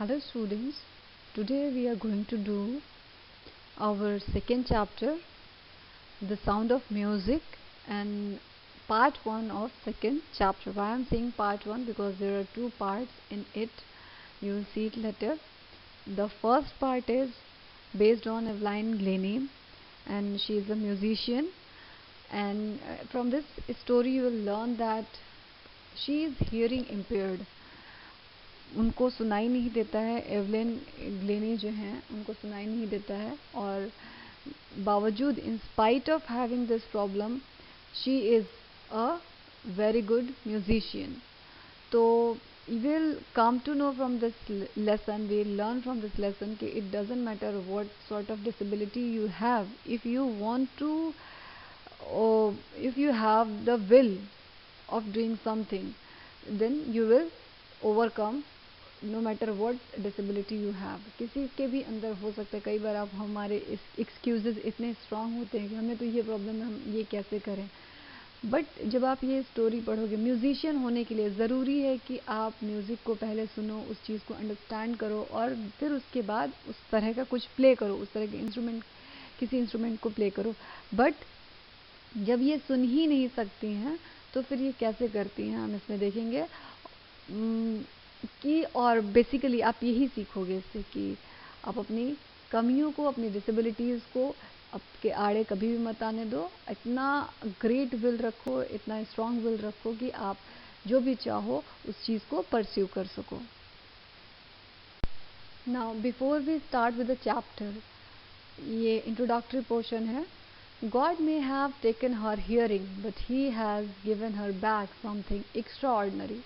Hello students, today we are going to do our second chapter, The Sound of Music, and part 1 of second chapter. Why I am saying part 1? Because there are two parts in it. You will see it later. The first part is based on Evelyn Glennie, and she is a musician, and from this story you will learn that she is hearing impaired. उनको सुनाई नहीं देता है, Evelyn Glenny जो हैं उनको सुनाई नहीं देता है, और बावजूद in spite of having this problem she is a very good musician. तो you will come to know from this lesson, we will learn from this lesson कि it doesn't matter what sort of disability you have, if you want to, if you have the will of doing something, then you will overcome no matter what disability you have. किसी के भी अंदर हो सकता है. कई बार आप हमारे एक्सक्यूजेस इतने स्ट्रांग होते हैं कि हमें तो ये प्रॉब्लम है, हम ये कैसे करें. बट जब आप ये स्टोरी पढ़ोगे, म्यूजिशियन होने के लिए ज़रूरी है कि आप म्यूज़िक को पहले सुनो, उस चीज़ को अंडरस्टैंड करो, और फिर उसके बाद उस तरह का कुछ प्ले करो, उस तरह के इंस्ट्रूमेंट, किसी इंस्ट्रूमेंट को प्ले करो. बट जब ये सुन ही नहीं सकती हैं तो फिर ये कैसे करती हैं, हम इसमें देखेंगे कि, और बेसिकली आप यही सीखोगे इससे कि आप अपनी कमियों को, अपनी डिसेबिलिटीज़ को आपके आड़े कभी भी मत आने दो. इतना ग्रेट विल रखो, इतना स्ट्रॉन्ग विल रखो कि आप जो भी चाहो उस चीज़ को परस्यू कर सको. Now before we start with the chapter, ये इंट्रोडक्टरी पोर्शन है. God may have taken her hearing, but He has given her back something extraordinary.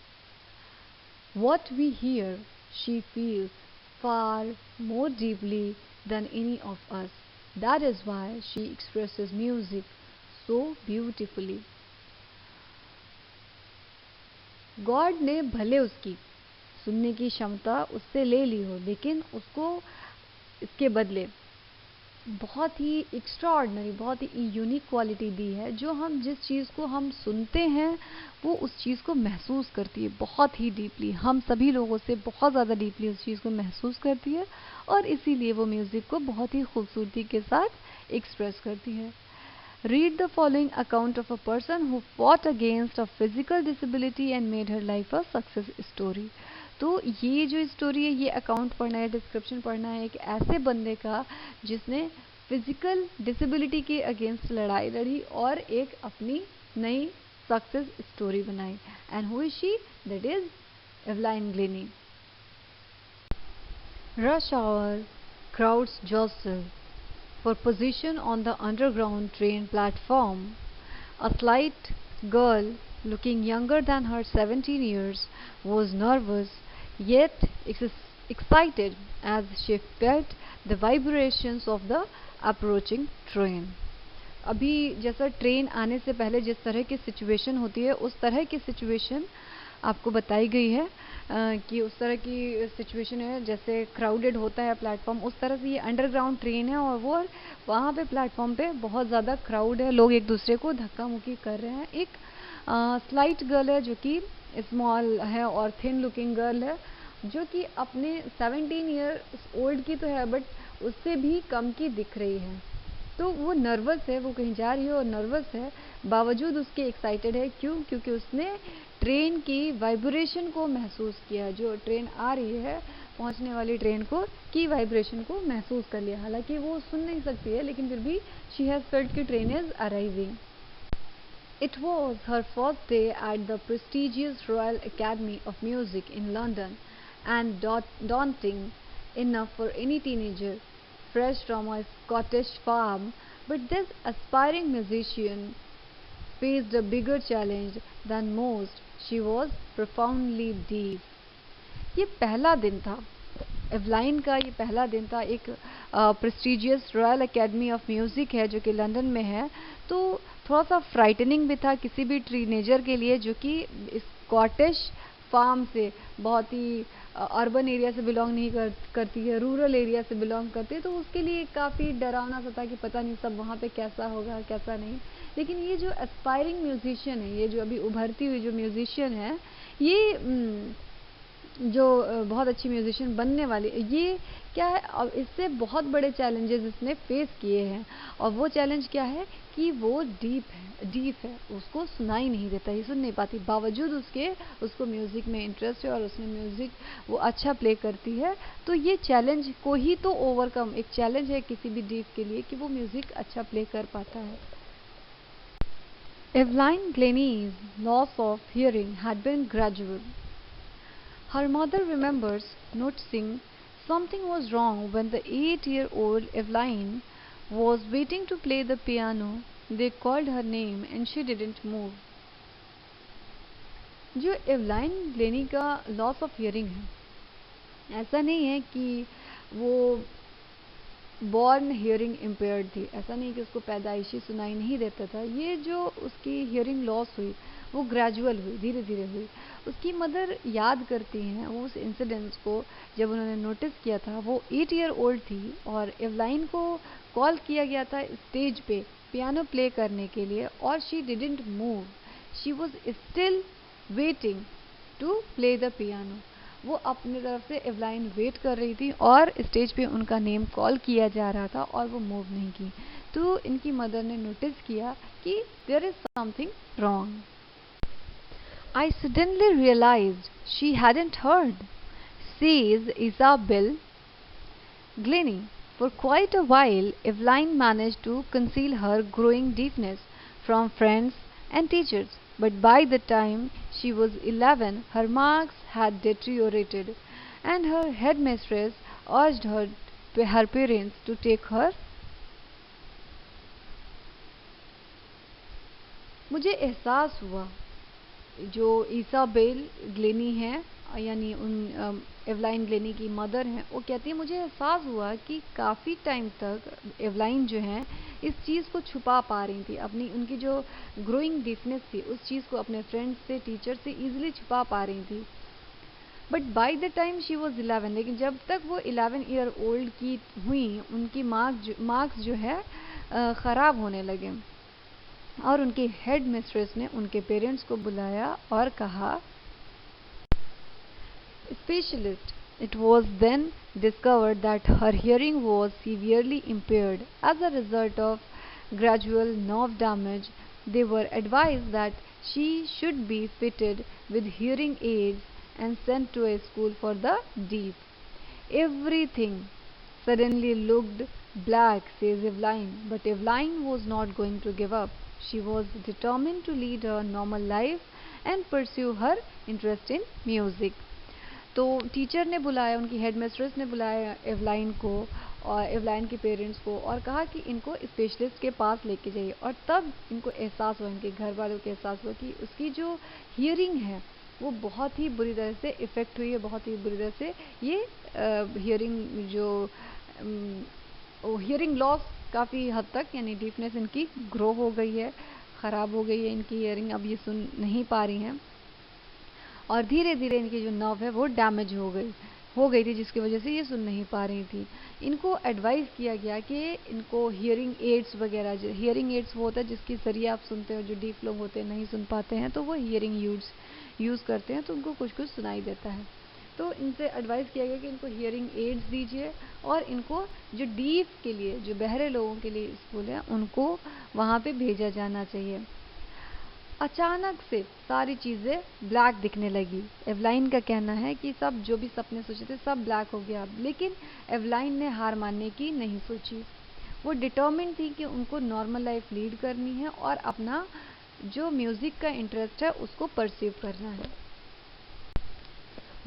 What we hear, she feels far more deeply than any of us. That is why she expresses music so beautifully. God ने भले उसकी सुनने की क्षमता उससे ले ली हो, लेकिन उसको इसके बदले बहुत ही एक्स्ट्राऑर्डिनरी, बहुत ही यूनिक क्वालिटी दी है, जो हम जिस चीज़ को हम सुनते हैं वो उस चीज़ को महसूस करती है बहुत ही डीपली. हम सभी लोगों से बहुत ज़्यादा डीपली उस चीज़ को महसूस करती है, और इसीलिए वो म्यूज़िक को बहुत ही खूबसूरती के साथ एक्सप्रेस करती है. Read the following account of a person who fought against a physical disability and made her life a success story. तो ये जो स्टोरी है, ये अकाउंट पढ़ना है, डिस्क्रिप्शन पढ़ना है एक ऐसे बंदे का जिसने फिजिकल डिसेबिलिटी के अगेंस्ट लड़ाई लड़ी और एक अपनी नई सक्सेस स्टोरी बनाई. And who is she? That is Evelyn Glennie. Rush hour crowds jostle for position on the underground train platform. A slight girl, looking younger than her 17 years, was nervous yet excited as she felt the vibrations of the approaching train. अभी जैसा train आने से पहले जिस तरह की situation होती है, उस तरह की सिचुएशन आपको बताई गई है कि उस तरह की सिचुएशन है जैसे क्राउडेड होता है प्लेटफॉर्म, उस तरह से ये अंडरग्राउंड ट्रेन है, और वो वहाँ पे प्लेटफॉर्म पे बहुत ज़्यादा क्राउड है, लोग एक दूसरे को धक्का मुक्की कर रहे हैं. एक स्लाइट गर्ल है जो कि स्मॉल है और थिन लुकिंग गर्ल है, जो कि अपने 17 ईयर्स ओल्ड की तो है बट उससे भी कम की दिख रही है. तो वो नर्वस है, वो कहीं जा रही है और नर्वस है, बावजूद उसके एक्साइटेड है. क्यों? क्योंकि उसने ट्रेन की वाइब्रेशन को महसूस किया, जो ट्रेन आ रही है, पहुंचने वाली ट्रेन को की वाइब्रेशन को महसूस कर लिया. हालांकि वो सुन नहीं सकती है, लेकिन फिर भी शी हैज़ फेल्ट कि train is arriving. It was her first day at the prestigious Royal Academy of Music in London, and daunting enough for any teenager fresh from a Scottish farm. But this aspiring musician faced a bigger challenge than most. She was profoundly deaf. ये पहला दिन था एवलाइन का, ये पहला दिन था. एक prestigious royal academy of music है जो कि लंदन में है, तो थोड़ा सा फ्राइटनिंग भी था किसी भी टीनेजर के लिए जो कि स्कॉटिश फार्म से, बहुत ही अर्बन एरिया से बिलोंग नहीं करती है, रूरल एरिया से बिलोंग करती है. तो उसके लिए काफ़ी डरावना सा था कि पता नहीं सब वहाँ पे कैसा होगा कैसा नहीं. लेकिन ये जो एस्पायरिंग म्यूजिशियन है, ये जो अभी उभरती हुई जो म्यूजिशियन है, ये बहुत अच्छी म्यूजिशियन बनने वाली, ये क्या है, अब इससे बहुत बड़े चैलेंजेस इसने फेस किए हैं। और वो चैलेंज क्या है कि वो डीप है, उसको सुनाई नहीं देता, ये सुन नहीं पाती, बावजूद उसको म्यूज़िक में इंटरेस्ट है और उसने म्यूज़िक वो अच्छा प्ले करती है। तो ये चैलेंज को ही तो ओवरकम, एक चैलेंज है किसी भी डीप के लिए कि वो म्यूज़िक अच्छा प्ले कर पाता है। Evelyn Glennie's loss of hearing had been gradual. Her mother remembers noticing something was wrong when the 8-year-old Evelyn was waiting to play the piano. They called her name and she didn't move. जो एवलाइन Glenny का loss of hearing है, ऐसा नहीं है कि वो born hearing impaired थी, ऐसा नहीं कि उसको पैदाइशी सुनाई नहीं देता था। ये जो उसकी हियरिंग लॉस हुई वो ग्रेजुअल हुई, धीरे धीरे हुई। उसकी मदर याद करती हैं वो उस इंसिडेंट्स को, जब उन्होंने नोटिस किया था। वो 8 ईयर ओल्ड थी और एवलाइन को कॉल किया गया था स्टेज पे पियानो प्ले करने के लिए और she didn't move, she was still waiting to play the piano. वो अपनी तरफ से एवलाइन वेट कर रही थी और स्टेज पे उनका नेम कॉल किया जा रहा था और वो मूव नहीं की। तो इनकी मदर ने नोटिस किया कि there is something wrong. I suddenly realized she hadn't heard, says Isabel Glennie. For quite a while, Eveline managed to conceal her growing deafness from friends and teachers. But by the time she was 11, her marks had deteriorated, and her headmistress urged her parents to take her. मुझे एहसास हुआ, जो Isabelle Glenny है, यानी उन एवलाइन Glenny की mother हैं, वो कहती है मुझे एहसास हुआ कि काफ़ी टाइम तक एवलाइन जो है इस चीज़ को छुपा पा रही थी, अपनी उनकी जो ग्रोइंग डिफनेस थी उस चीज़ को अपने फ्रेंड्स से, टीचर से ईजिली छुपा पा रही थी। But by the time she was 11, लेकिन जब तक वो 11 ईयर ओल्ड की हुई, उनकी मार्क्स जो है ख़राब होने लगे और उनकी हेड मिस्ट्रेस ने उनके पेरेंट्स को बुलाया और कहा specialist. It was then discovered that her hearing was severely impaired as a result of gradual nerve damage. They were advised that she should be fitted with hearing aids and sent to a school for the deaf. Everything suddenly looked black, says Eveline, but Eveline was not going to give up. She was determined to lead a normal life and pursue her interest in music. तो teacher ने बुलाया, उनकी headmistress ने बुलाया एवलाइन को और एवलाइन के parents को और कहा कि इनको स्पेशलिस्ट के पास लेके जाइए। और तब इनको एहसास हुआ, इनके घर वालों को एहसास हुआ कि उसकी जो हियरिंग है वो बहुत ही बुरी तरह से इफ़ेक्ट हुई है, बहुत ही बुरी तरह से ये हियरिंग जो हियरिंग लॉस काफ़ी हद तक, यानी डीफनेस इनकी ग्रो हो गई है, ख़राब हो गई है इनकी हियरिंग, अब ये सुन नहीं पा रही हैं और धीरे धीरे इनकी जो नर्व है वो डैमेज हो गई थी, जिसकी वजह से ये सुन नहीं पा रही थी। इनको एडवाइस किया गया कि इनको हियरिंग एड्स वगैरह, हियरिंग एड्स वो होता है जिसके ज़रिए आप सुनते हो, जो डीफ लोग होते हैं नहीं सुन पाते हैं तो वो हियरिंग यूज़ करते हैं तो उनको कुछ कुछ सुनाई देता है। तो इनसे एडवाइस किया गया कि इनको हियरिंग एड्स दीजिए और इनको जो डीफ के लिए, जो बहरे लोगों के लिए स्कूल है, उनको वहाँ पे भेजा जाना चाहिए। अचानक से सारी चीज़ें ब्लैक दिखने लगी। एवलाइन का कहना है कि सब जो भी सपने सोचे थे सब ब्लैक हो गया, लेकिन एवलाइन ने हार मानने की नहीं सोची। वो डिटर्मिन्ड थी कि उनको नॉर्मल लाइफ लीड करनी है और अपना जो म्यूज़िक का इंटरेस्ट है उसको परसीव करना है।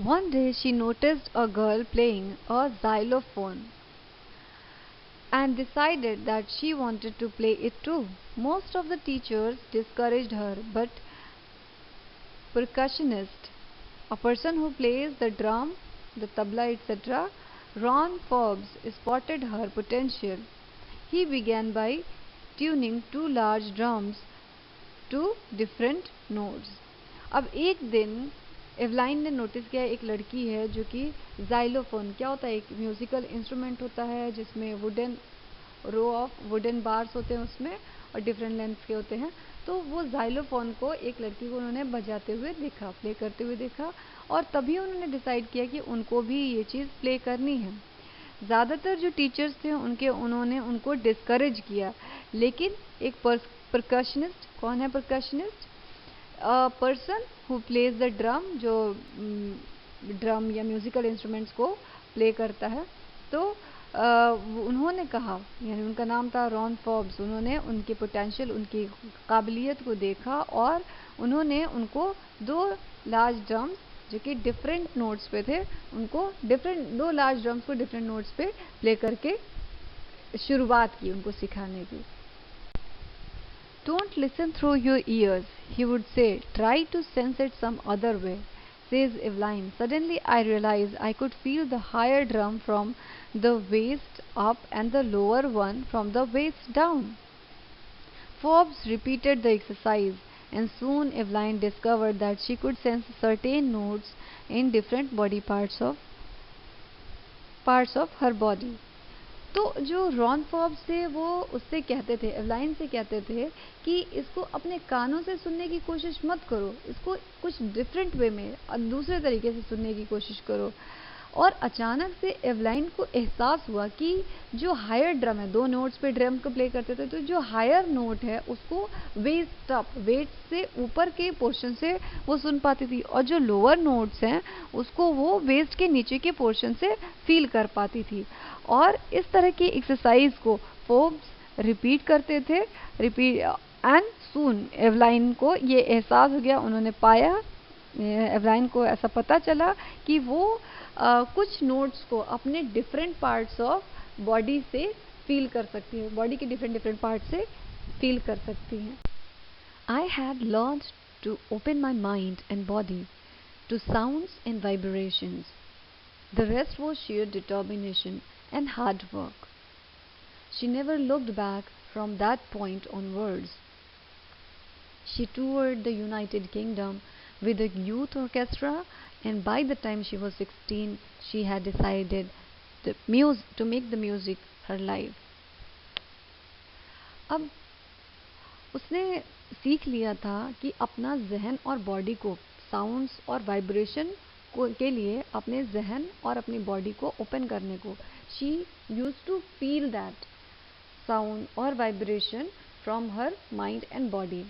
One day she noticed a girl playing a xylophone and decided that she wanted to play it too. Most of the teachers discouraged her, but percussionist, a person who plays the drum, the tabla, etc., Ron Forbes spotted her potential. He began by tuning two large drums to different notes. अब एक दिन एवलाइन ने notice किया एक लड़की है जो कि जाइलोफोन, क्या होता है, एक म्यूज़िकल इंस्ट्रूमेंट होता है जिसमें रो ऑफ वुडन बार्स होते हैं उसमें और डिफरेंट लेंथ्स के होते हैं। तो वो जाइलोफोन को एक लड़की को उन्होंने बजाते हुए देखा, प्ले करते हुए देखा और तभी उन्होंने डिसाइड किया कि उनको भी ये चीज़ प्ले करनी है। ज़्यादातर जो टीचर्स थे उन्होंने उनको डिस्करेज किया, लेकिन एक परकशनिस्ट, कौन है percussionist? Person who plays the drum, जो ड्रम या म्यूज़िकल इंस्ट्रूमेंट्स को प्ले करता है। तो उन्होंने कहा, यानी उनका नाम था रॉन फॉब्स, उन्होंने उनके पोटेंशियल, उनकी काबिलियत को देखा और उन्होंने उनको 2 लार्ज ड्रम्स जो कि डिफरेंट नोट्स पे थे, उनको 2 लार्ज ड्रम्स को डिफरेंट नोट्स पे प्ले करके शुरुआत की उनको सिखाने की। Don't listen through your ears, he would say. Try to sense it some other way, says Evelyn. Suddenly I realized I could feel the higher drum from the waist up and the lower one from the waist down. Forbes repeated the exercise, and soon Evelyn discovered that she could sense certain notes in different body parts of her body. तो जो Ron Forbes थे वो उससे कहते थे, एवलाइन से कहते थे कि इसको अपने कानों से सुनने की कोशिश मत करो, इसको कुछ डिफरेंट वे में, दूसरे तरीके से सुनने की कोशिश करो। और अचानक से एवलाइन को एहसास हुआ कि जो हायर ड्रम है, 2 नोट्स पे ड्रम को प्ले करते थे, तो जो हायर नोट है उसको वेस्ट अप, वेट से ऊपर के पोर्शन से वो सुन पाती थी, और जो लोअर नोट्स हैं उसको वो वेस्ट के नीचे के पोर्शन से फील कर पाती थी। और इस तरह की एक्सरसाइज को फोर्ब्स रिपीट करते थे, एंड सून एवलाइन को ये एहसास हो गया, उन्होंने पाया, एवलाइन को ऐसा पता चला कि वो कुछ नोट्स को अपने डिफरेंट पार्ट्स ऑफ बॉडी से फील कर सकती है, बॉडी के डिफरेंट पार्ट से फील कर सकती हैं। I had learned to open my mind and body to sounds and vibrations. The rest was sheer determination and hard work. She never looked back from that point onwards. She toured the United Kingdom with a youth orchestra, and by the time she was 16, she had decided to make the music her life. अब उसने सीख लिया था कि अपना जहन और body को साउंड्स और वाइब्रेशन के लिए अपने जहन और अपनी बॉडी को ओपन करने को, she use to feel that sound और vibration from her mind and body.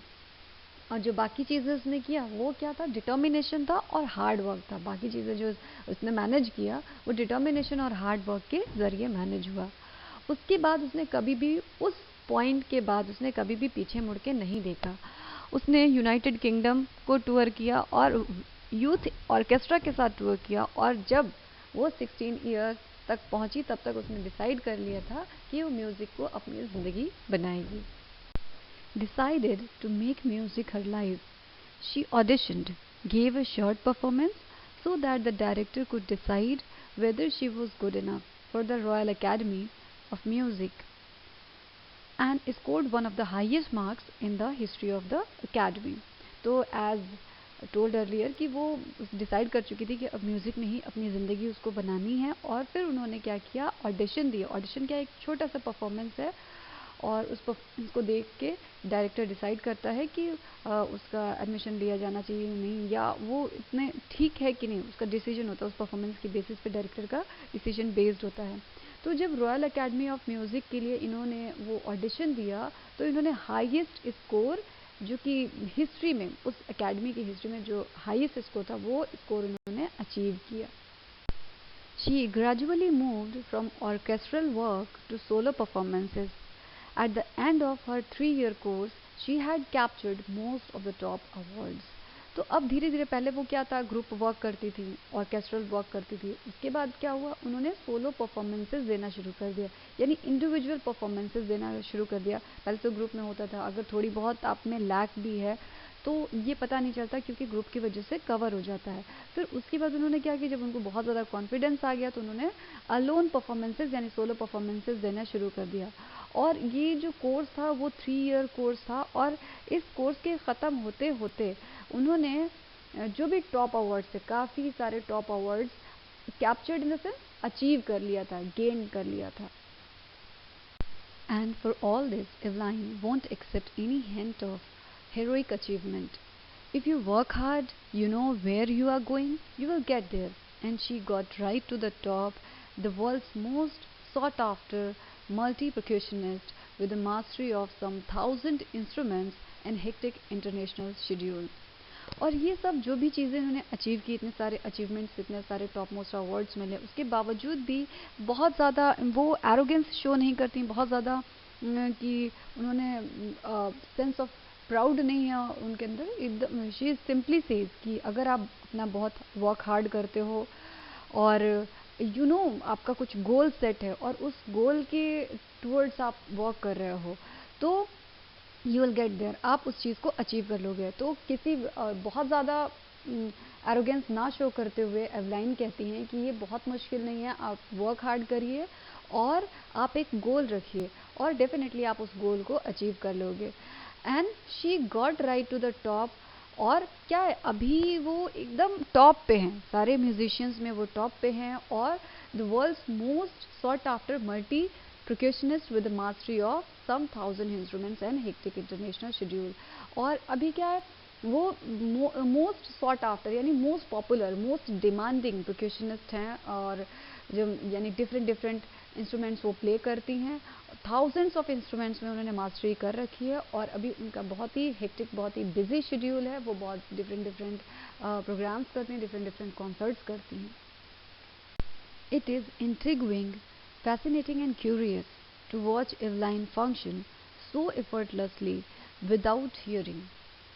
और जो बाकी चीज़ें उसने किया वो क्या था? डिटर्मिनेशन था और हार्ड वर्क था। बाकी चीज़ें जो उसने मैनेज किया वो डिटर्मिनेशन और हार्ड वर्क के ज़रिए मैनेज हुआ। उसके बाद उसने कभी भी, उस पॉइंट के बाद उसने कभी भी पीछे मुड़ के नहीं देखा। उसने यूनाइटेड किंगडम को टूर किया और यूथ ऑर्केस्ट्रा के साथ टूर किया, और जब वो 16 ईयर्स तक पहुंची तब तक उसने डिसाइड कर लिया था कि वो म्यूज़िक को अपनी ज़िंदगी बनाएगी। Decided to make music her life, she auditioned, gave a short performance so that the director could decide whether she was good enough for the Royal Academy of Music, and scored one of the highest marks in the history of the Academy. तो as told earlier कि वो decide कर चुकी थी कि अब music में ही अपनी ज़िंदगी उसको बनानी है, और फिर उन्होंने क्या किया? ऑडिशन दिया। ऑडिशन क्या, एक छोटा सा परफॉर्मेंस है, और उस परफॉर्मेंस को देख के डायरेक्टर डिसाइड करता है कि उसका एडमिशन लिया जाना चाहिए नहीं, या वो इतने ठीक है कि नहीं, उसका डिसीजन होता है, उस परफॉर्मेंस की बेसिस पे डायरेक्टर का डिसीजन बेस्ड होता है। तो जब रॉयल एकेडमी ऑफ म्यूज़िक के लिए इन्होंने वो ऑडिशन दिया तो इन्होंने हाईएस्ट स्कोर, जो कि हिस्ट्री में, उस एकेडमी की हिस्ट्री में जो हाईएस्ट स्कोर था, वो स्कोर इन्होंने अचीव किया। She gradually moved from orchestral work to solo performances. At the end of her 3-year course, she had captured most of the top awards. तो अब धीरे धीरे, पहले वो क्या था, ग्रुप वर्क करती थी, ऑर्केस्ट्रल वर्क करती थी, उसके बाद क्या हुआ, उन्होंने सोलो परफॉर्मेंसेस देना शुरू कर दिया, यानी इंडिविजुअल परफॉर्मेंसेस देना शुरू कर दिया। पहले तो ग्रुप में होता था, अगर थोड़ी बहुत आप में लैक भी है तो ये पता नहीं चलता क्योंकि ग्रुप की वजह से कवर हो जाता है। फिर उसके बाद उन्होंने क्या किया, जब उनको बहुत ज़्यादा कॉन्फिडेंस आ गया तो उन्होंने अलोन परफॉर्मेंसेस यानी सोलो परफॉर्मेंसेस देना शुरू कर दिया। और ये जो कोर्स था वो 3 ईयर कोर्स था, और इस कोर्स के ख़त्म होते होते उन्होंने जो भी टॉप अवार्ड्स थे, काफ़ी सारे top awards captured in the sense achieve कर लिया था, गेन कर लिया था। And for all this, Evelyn won't accept any hint of heroic achievement. If you work hard, you know where you are going, you will get there. And she got right to the top, the world's most sought after multi percussionist with a mastery of some 1,000 instruments and hectic international schedule. और ये सब जो भी चीज़ें उन्होंने achieve की, इतने सारे अचीवमेंट्स, इतने सारे टॉप मोस्ट अवार्ड्स मिले, उसके बावजूद भी बहुत ज़्यादा वो एरोगेंस शो नहीं करती, बहुत ज़्यादा कि उन्होंने सेंस ऑफ प्राउड नहीं है उनके अंदर. एकदम शी सिंपली सेज कि अगर आप अपना बहुत वर्क हार्ड करते हो और आपका कुछ गोल सेट है और उस गोल के टूवर्ड्स आप वर्क कर रहे हो, तो यू विल गेट देयर, आप उस चीज़ को अचीव कर लोगे. तो किसी बहुत ज़्यादा एरोगेंस ना शो करते हुए एवलाइन कहती हैं कि ये बहुत मुश्किल नहीं है, आप वर्क हार्ड करिए और आप एक गोल रखिए और डेफिनेटली आप उस गोल को अचीव कर लोगे. And she got right to the top. और क्या है, अभी वो एकदम टॉप पे हैं, सारे म्यूजिशियंस में वो टॉप पे हैं और the world's most sought after multi percussionist with the mastery of some 1,000 instruments and hectic international schedule. और अभी क्या है, वो मोस्ट सॉट आफ्टर यानी most popular, most demanding percussionist हैं और जो यानी डिफरेंट इंस्ट्रूमेंट्स वो प्ले करती हैं. थाउजेंड्स ऑफ इंस्ट्रूमेंट्स में उन्होंने मास्टरी कर रखी है और अभी उनका बहुत ही हेक्टिक, बहुत ही बिजी शेड्यूल है. वो बहुत डिफरेंट प्रोग्राम्स करती हैं, डिफरेंट कॉन्सर्ट्स करती हैं. It is intriguing, fascinating and curious to watch Eveline function so effortlessly without hearing.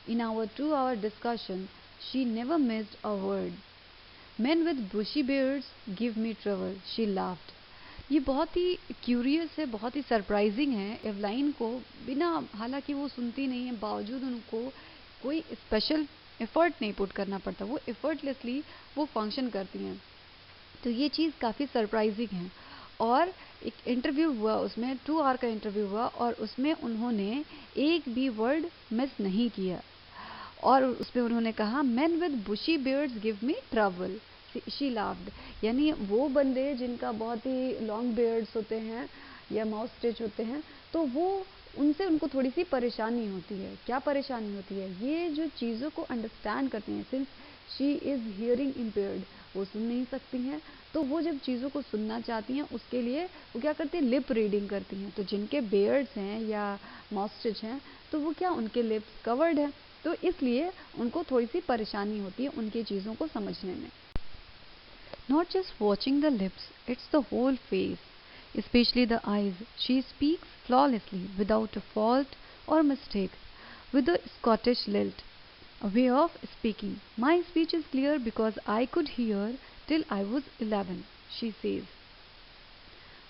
In our 2-hour discussion, she never missed a word. Men with bushy beards give me trouble, she laughed. ये बहुत ही curious है, बहुत ही surprising है. एवलाइन को बिना, हालांकि वो सुनती नहीं है, बावजूद उनको कोई स्पेशल एफर्ट नहीं पुट करना पड़ता, वो एफर्टलेसली वो फंक्शन करती हैं. तो ये चीज़ काफ़ी सरप्राइजिंग है. और एक इंटरव्यू हुआ, उसमें 2 आवर का इंटरव्यू हुआ और उसमें उन्होंने एक भी वर्ड मिस नहीं किया. और उसमें उन्होंने कहा, man with bushy beards give me trouble, she laughed. यानी वो बंदे जिनका बहुत ही लॉन्ग बियर्ड्स होते हैं या माउथ स्टिच होते हैं, तो वो उनसे उनको थोड़ी सी परेशानी होती है. क्या परेशानी होती है? ये जो चीज़ों को अंडरस्टैंड करते हैं, since she is hearing impaired, वो सुन नहीं सकती हैं, तो वो जब चीज़ों को सुनना चाहती हैं उसके लिए वो क्या करती हैं, लिप रीडिंग करती हैं. तो जिनके बियर्ड्स हैं या माउथ स्टिच हैं, तो वो क्या, उनके लिप्स कवर्ड हैं, तो इसलिए उनको थोड़ी सी परेशानी होती है उनकी चीज़ों को समझने में. Not just watching the lips, it's the whole face, especially the eyes. She speaks flawlessly, without a fault or mistake, with a Scottish lilt, a way of speaking. My speech is clear because I could hear till I was 11, she says.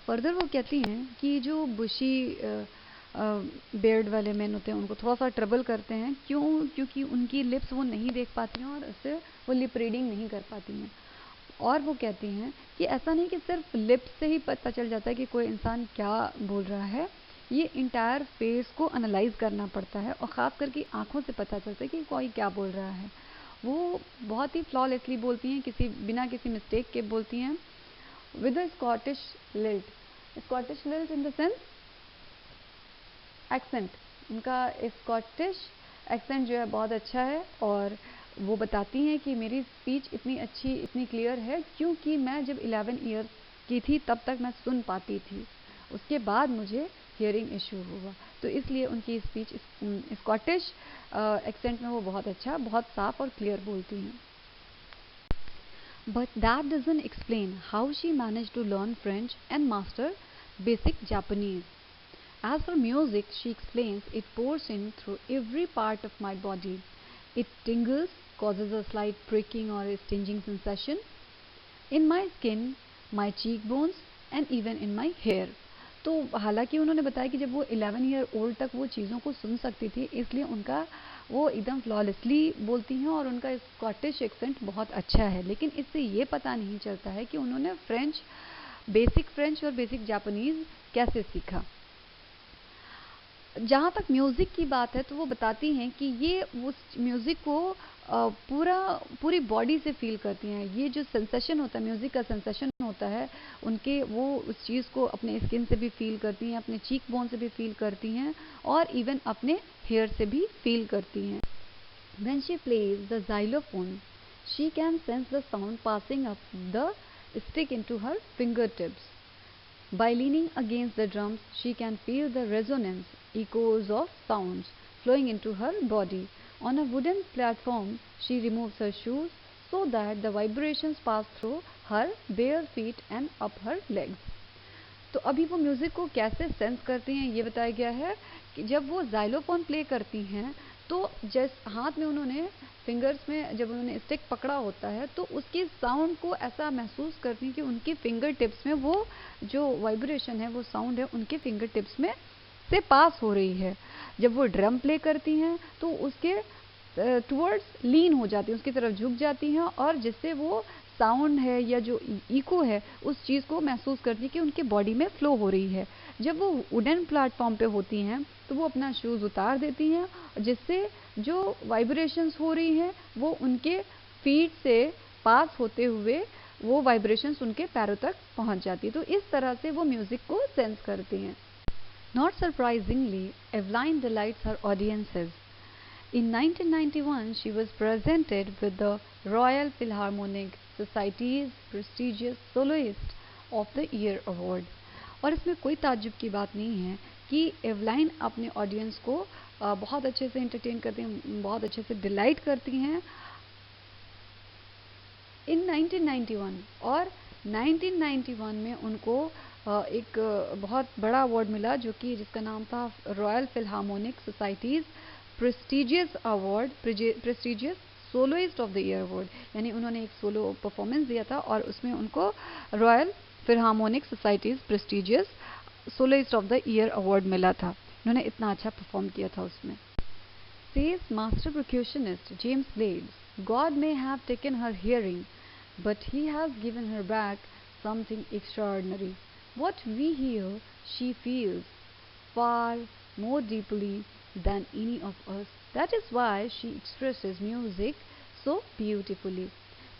Further वो कहती हैं कि जो बुशी Baird वाले man होते हैं उनको थोड़ा सा ट्रबल करते हैं. क्योंकि उनकी लिप्स वो नहीं देख पाती हैं और उससे वो लिप रीडिंग नहीं कर पाती हैं. और वो कहती हैं कि ऐसा नहीं कि सिर्फ लिप्स से ही पता चल जाता है कि कोई इंसान क्या बोल रहा है, ये इंटायर फेस को एनालाइज करना पड़ता है और ख़ास करके आँखों से पता चलता है कि कोई क्या बोल रहा है. वो बहुत ही फ्लॉलेसली बोलती हैं, बिना किसी मिस्टेक के बोलती हैं, with a Scottish lilt. Scottish lilt in the sense accent. उनका स्कॉटिश एक्सेंट जो है बहुत अच्छा है. और वो बताती हैं कि मेरी स्पीच इतनी अच्छी, इतनी क्लियर है क्योंकि मैं जब 11 ईयर की थी तब तक मैं सुन पाती थी, उसके बाद मुझे हियरिंग इशू हुआ, तो इसलिए उनकी स्पीच स्कॉटिश एक्सेंट में वो बहुत अच्छा, बहुत साफ और क्लियर बोलती हैं. But that doesn't explain how she manage to learn French and master basic Japanese. As for music, she explains, it pours in through every part of my body. It tingles, causes a slight pricking or a stinging sensation in my skin, my cheekbones and even in my hair. तो हालांकि उन्होंने बताया कि जब वो 11 year old तक वो चीज़ों को सुन सकती थी, इसलिए उनका वो एकदम फ्लॉलेसली बोलती हैं और उनका स्कॉटिश एक्सेंट बहुत अच्छा है. लेकिन इससे ये पता नहीं चलता है कि उन्होंने बेसिक फ्रेंच और बेसिक जापानीज़ कैसे सीखा. जहाँ तक म्यूज़िक की बात है तो वो बताती हैं कि ये उस म्यूज़िक को पूरी बॉडी से फील करती हैं. ये जो सेंसेशन होता है, म्यूज़िक का सेंसेशन होता है उनके, वो उस चीज़ को अपने स्किन से भी फील करती हैं, अपने चीक बोन से भी फील करती हैं और इवन अपने हेयर से भी फील करती हैं. When she plays the xylophone, she can sense the sound passing up the stick into her fingertips. By leaning against the drums, she can feel the resonance, echoes of sounds flowing into her body. On a wooden platform, she removes her shoes so that the vibrations pass through her bare feet and up her legs. तो अभी वो music को कैसे sense करती हैं ये बताया गया है कि जब वो ज़ाइलोफ़ोन प्ले करती हैं तो जिस हाथ में उन्होंने फिंगर्स में जब उन्होंने स्टिक पकड़ा होता है तो उसकी साउंड को ऐसा महसूस करती हैं कि उनकी फिंगर टिप्स में वो जो वाइब्रेशन है वो साउंड है उनके फिंगर टिप्स में से पास हो रही है। जब वो ड्रम प्ले करती हैं तो उसके टुवर्ड्स लीन हो जाती हैं, उसकी तरफ झुक जाती हैं और जिससे वो साउंड है या जो इको है उस चीज़ को महसूस करती है कि उनके बॉडी में फ्लो हो रही है। जब वो वुडन प्लेटफॉर्म पे होती हैं तो वो अपना शूज़ उतार देती हैं जिससे जो वाइब्रेशंस हो रही हैं वो उनके फीट से पास होते हुए वो वाइब्रेशंस उनके पैरों तक पहुंच जाती है। तो इस तरह से वो म्यूज़िक को सेंस करती हैं। Not surprisingly, Eveline delights her audiences. In 1991, she was presented with the Royal Philharmonic Society's prestigious Soloist of the Year Award. और इसमें कोई ताज्जुब की बात नहीं है कि एवलाइन अपने ऑडियंस को बहुत अच्छे से एंटरटेन करती हैं, बहुत अच्छे से डिलाइट करती हैं इन 1991। और 1991 में उनको एक बहुत बड़ा अवार्ड मिला जो कि जिसका नाम था royal philharmonic society's prestigious award, prestigious soloist of the year award. यानी उन्होंने एक सोलो परफॉर्मेंस दिया था और उसमें उनको royal philharmonic society's prestigious soloist of the year award मिला था। उन्होंने इतना अच्छा परफॉर्म किया था उसमें। Says master percussionist James Blades, God may have taken her hearing, but he has given her back something extraordinary. What we hear, she feels far more deeply than any of us. That is why she expresses music so beautifully.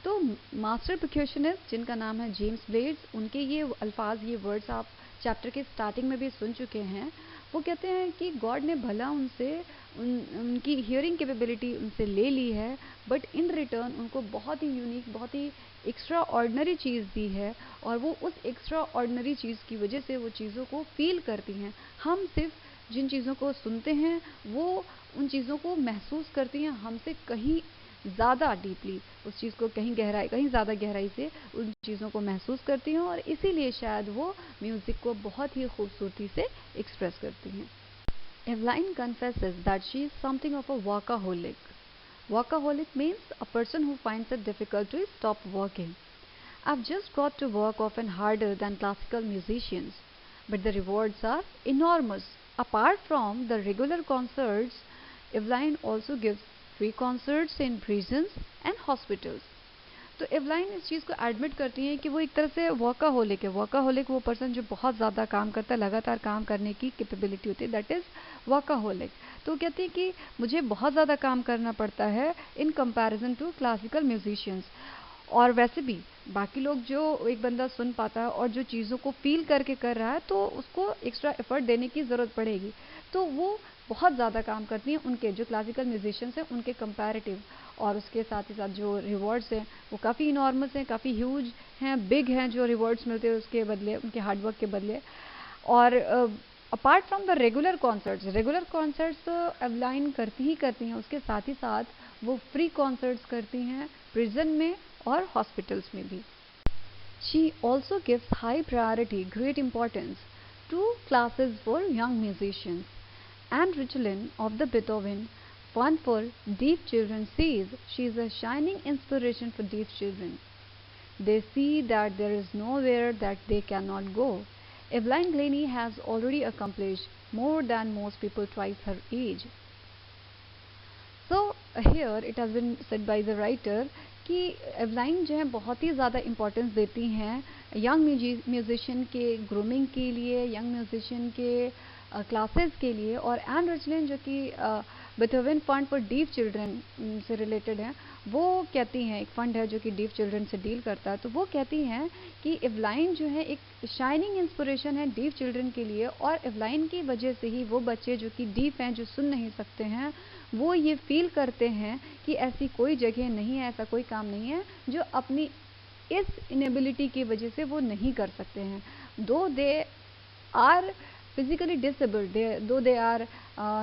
तो master परक्यूशनिस्ट जिनका नाम है James blades, उनके ये अल्फाज, ये words आप chapter के स्टार्टिंग में भी सुन चुके हैं। वो कहते हैं कि गॉड ने भला उनसे उनकी हियरिंग कैपेबिलिटी उनसे ले ली है, बट इन रिटर्न उनको बहुत ही यूनिक, बहुत ही एक्स्ट्रा ऑर्डनरी चीज़ दी है और वो उस एक्स्ट्रा ऑर्डनरी चीज़ की वजह से वो चीज़ों को फील करती हैं। हम सिर्फ जिन चीज़ों को सुनते हैं वो उन चीज़ों को महसूस करती हैं हमसे कहीं ज़्यादा डीपली, उस चीज़ को कहीं ज़्यादा गहराई से उन चीज़ों को महसूस करती हैं और इसीलिए शायद वो म्यूज़िक को बहुत ही खूबसूरती से एक्सप्रेस करती हैं। Eveline confesses that she is something of a workaholic. Workaholic means a person who finds it difficult to stop working. I've just got to work often harder than classical musicians, but the rewards are enormous. Apart from the regular concerts, Eveline also gives free concerts in prisons and hospitals. तो एवलाइन इस चीज़ को admit करती हैं कि वो एक तरह से वर्काहोलिक है। वर्काहोलिक वो पर्सन जो बहुत ज़्यादा काम करता है, लगातार काम करने की कैपेबिलिटी होती है, दैट इज़ वर्काहोलिक। तो कहती है कि मुझे बहुत ज़्यादा काम करना पड़ता है in comparison to classical musicians. और वैसे भी बाकी लोग जो एक बंदा सुन पाता है और जो चीज़ों को फील करके कर रहा है तो उसको एक्स्ट्रा एफर्ट देने की ज़रूरत पड़ेगी, तो वो बहुत ज़्यादा काम करती हैं उनके जो क्लासिकल म्यूजिशियंस हैं उनके कंपैरेटिव। और उसके साथ ही साथ जो रिवॉर्ड्स हैं वो काफ़ी इनॉर्मस हैं, काफ़ी ह्यूज हैं, बिग हैं जो रिवॉर्ड्स मिलते हैं उसके बदले, उनके हार्डवर्क के बदले। और apart from the regular concerts तो एवलाइन करती हैं, उसके साथ ही साथ वो फ्री कॉन्सर्ट्स करती हैं प्रिजन में और हॉस्पिटल्स में भी। She also gives high priority, great importance to classes for young musicians. Anne Richelin of the Beethoven Fund for Deaf Children says she is a shining inspiration for deaf children. They see that there is nowhere that they cannot go. Eveline Glennie has already accomplished more than most people twice her age. So here it has been said by the writer कि एवलाइन जो है बहुत ही ज़्यादा importance देती हैं young musician के grooming के लिए, यंग म्यूजिशियन के क्लासेस के लिए। और एन रिचलिन जो कि Beethoven fund for deaf children से रिलेटेड है, वो कहती हैं, एक फंड है जो कि डीफ चिल्ड्रन से डील करता है, तो वो कहती हैं कि एवलाइन जो है एक शाइनिंग इंस्पिरेशन है डीफ चिल्ड्रन के लिए, और एवलाइन की वजह से ही वो बच्चे जो कि डीफ हैं, जो सुन नहीं सकते हैं, वो ये फील करते हैं कि ऐसी कोई जगह नहीं है, ऐसा कोई काम नहीं है जो अपनी इस इनेबिलिटी की वजह से वो नहीं कर सकते हैं. Though they are physically disabled, though they are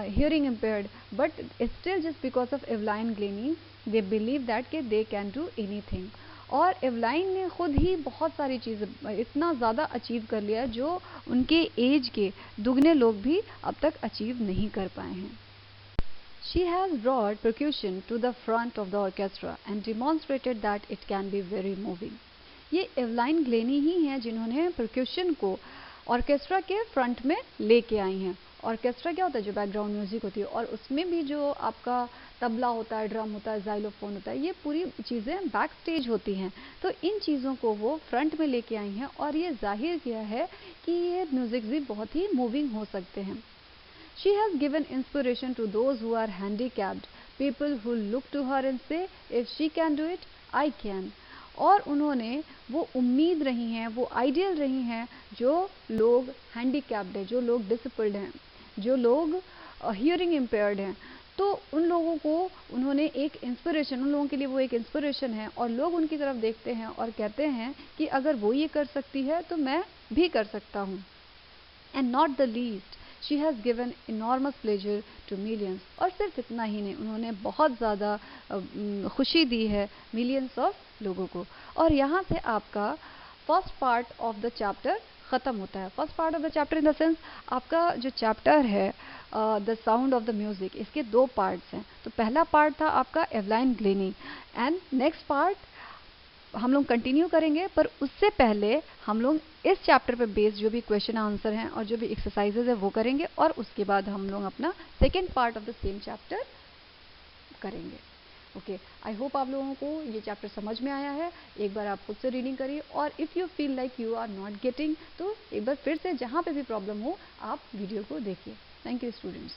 hearing impaired, but still just because of Eveline Glennie they believe that कि they can do anything. और एवलाइन ने खुद ही बहुत सारी चीज़ें इतना ज़्यादा अचीव कर लिया जो उनके एज के दुगने लोग भी अब तक अचीव नहीं कर पाए हैं. She has brought percussion to the front of the orchestra and demonstrated that it can be very moving. ये एवलाइन ग्लेनी ही हैं जिन्होंने percussion को ऑर्केस्ट्रा के फ्रंट में लेके आई हैं. ऑर्केस्ट्रा क्या होता है, जो बैकग्राउंड म्यूजिक होती है, और उसमें भी जो आपका तबला होता है, ड्रम होता है, जाइलोफोन होता है, ये पूरी चीज़ें बैक स्टेज होती हैं. तो इन चीज़ों को वो फ्रंट में लेके आई हैं और ये जाहिर किया है कि ये म्यूजिक भी बहुत ही मूविंग हो सकते हैं. She has given inspiration to those who are handicapped, people who look to her and say, if she can do it, I can. और उन्होंने वो उम्मीद रही हैं, वो आइडियल रही हैं जो लोग हैंडीकैप्ड हैं, जो लोग डिसेबल्ड हैं, जो लोग हियरिंग इम्पेयर्ड हैं. तो उन लोगों को उन्होंने एक इंस्पिरेशन, उन लोगों के लिए वो एक इंस्पिरेशन है, और लोग उनकी तरफ देखते हैं और कहते हैं कि अगर वो ये कर सकती है तो मैं भी कर सकता हूँ. And not the least, she has given enormous pleasure to millions. और सिर्फ इतना ही नहीं, उन्होंने बहुत ज़्यादा खुशी दी है मिलियंस ऑफ लोगों को. और यहाँ से आपका first part of the chapter ख़त्म होता है. First part of the chapter in the sense, आपका जो चैप्टर है the sound of the music, इसके दो पार्ट्स हैं. तो पहला पार्ट था आपका एवलाइन ग्लेनी, एंड नेक्स्ट पार्ट हम लोग कंटिन्यू करेंगे, पर उससे पहले हम लोग इस चैप्टर पे बेस्ड जो भी क्वेश्चन आंसर हैं और जो भी एक्सरसाइजेज है वो करेंगे, और उसके बाद हम लोग अपना second part of the same chapter करेंगे. ओके, आई होप आप लोगों को ये चैप्टर समझ में आया है. एक बार आप खुद से रीडिंग करिए, और if you feel like you are not getting, तो एक बार फिर से जहाँ पे भी प्रॉब्लम हो आप वीडियो को देखिए. Thank you students.